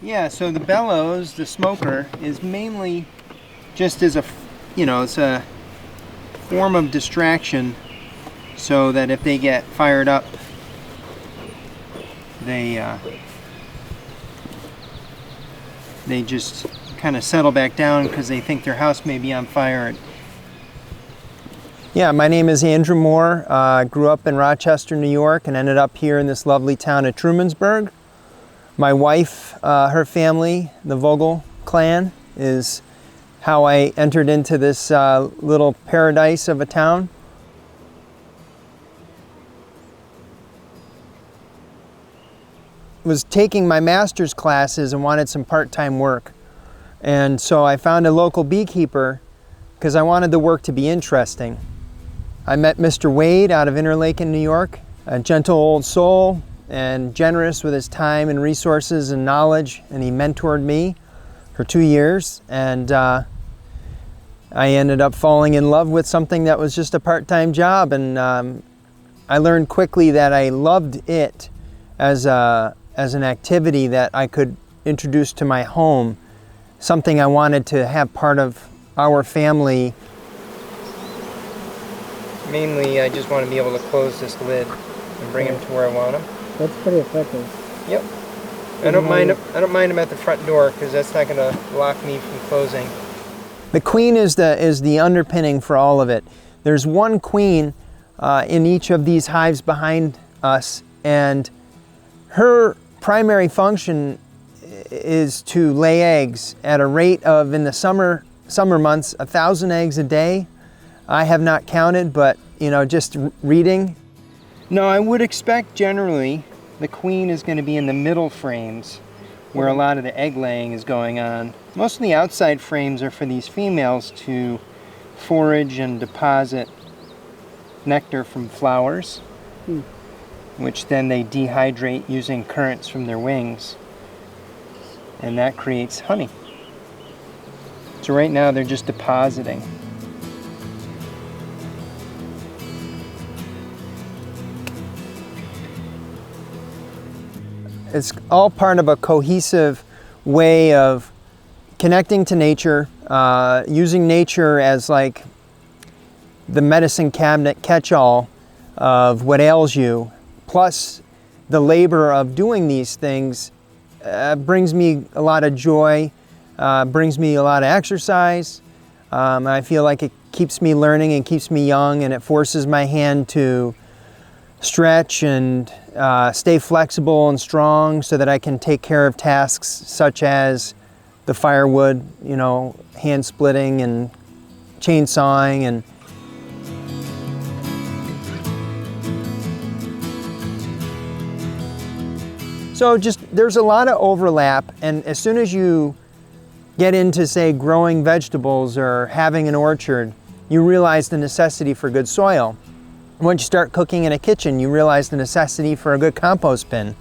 Yeah, so the bellows, the smoker, is mainly just as a, it's a form of distraction so that if they get fired up, they just kind of settle back down because they think their house may be on fire. Yeah, my name is Andrew Moore. I grew up in Rochester, New York, and ended up here in this lovely town of Trumansburg. My wife, her family, the Vogel clan, is how I entered into this little paradise of a town. Was taking my master's classes and wanted some part-time work. And so I found a local beekeeper because I wanted the work to be interesting. I met Mr. Wade out of Interlake in New York, a gentle old soul and generous with his time and resources and knowledge, and he mentored me for 2 years, and I ended up falling in love with something that was just a part-time job, and I learned quickly that I loved it as an activity that I could introduce to my home, something I wanted to have part of our family. Mainly, I just want to be able to close this lid and bring them to where I want them. That's pretty effective. Yep. I don't mind them at the front door because that's not going to block me from closing. The queen is the underpinning for all of it. There's one queen in each of these hives behind us, and her primary function is to lay eggs at a rate of, in the summer months, 1,000 eggs a day. I have not counted, but just reading. No, I would expect generally the queen is going to be in the middle frames where a lot of the egg laying is going on. Most of the outside frames are for these females to forage and deposit nectar from flowers, which then they dehydrate using currents from their wings, and that creates honey. So right now they're just depositing. It's all part of a cohesive way of connecting to nature, using nature as like the medicine cabinet catch-all of what ails you, plus the labor of doing these things brings me a lot of joy, brings me a lot of exercise. I feel like it keeps me learning and keeps me young, and it forces my hand to stretch and stay flexible and strong so that I can take care of tasks such as the firewood, hand splitting and chainsawing. And so there's a lot of overlap, and as soon as you get into, say, growing vegetables or having an orchard, you realize the necessity for good soil. Once you start cooking in a kitchen, you realize the necessity for a good compost bin.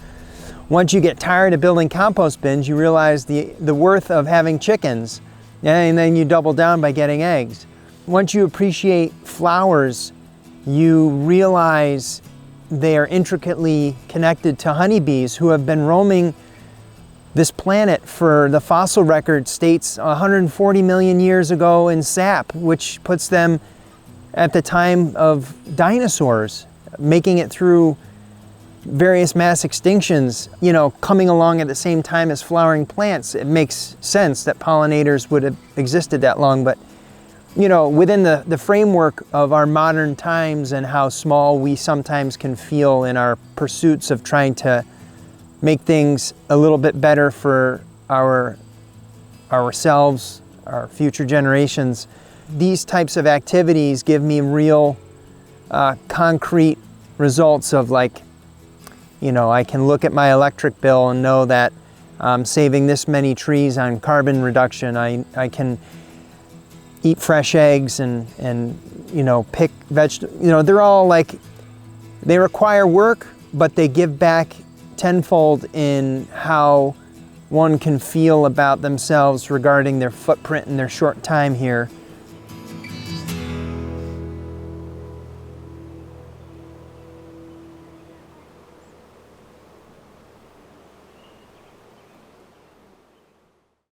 Once you get tired of building compost bins, you realize the worth of having chickens, and then you double down by getting eggs. Once you appreciate flowers, you realize they are intricately connected to honeybees who have been roaming this planet for, the fossil record states, 140 million years ago in sap, which puts them at the time of dinosaurs, making it through various mass extinctions, coming along at the same time as flowering plants. It makes sense that pollinators would have existed that long, but within the framework of our modern times and how small we sometimes can feel in our pursuits of trying to make things a little bit better for ourselves, our future generations, these types of activities give me real concrete results of I can look at my electric bill and know that I'm saving this many trees on carbon reduction. I can eat fresh eggs and pick vegetables. They're all they require work, but they give back tenfold in how one can feel about themselves regarding their footprint in their short time here.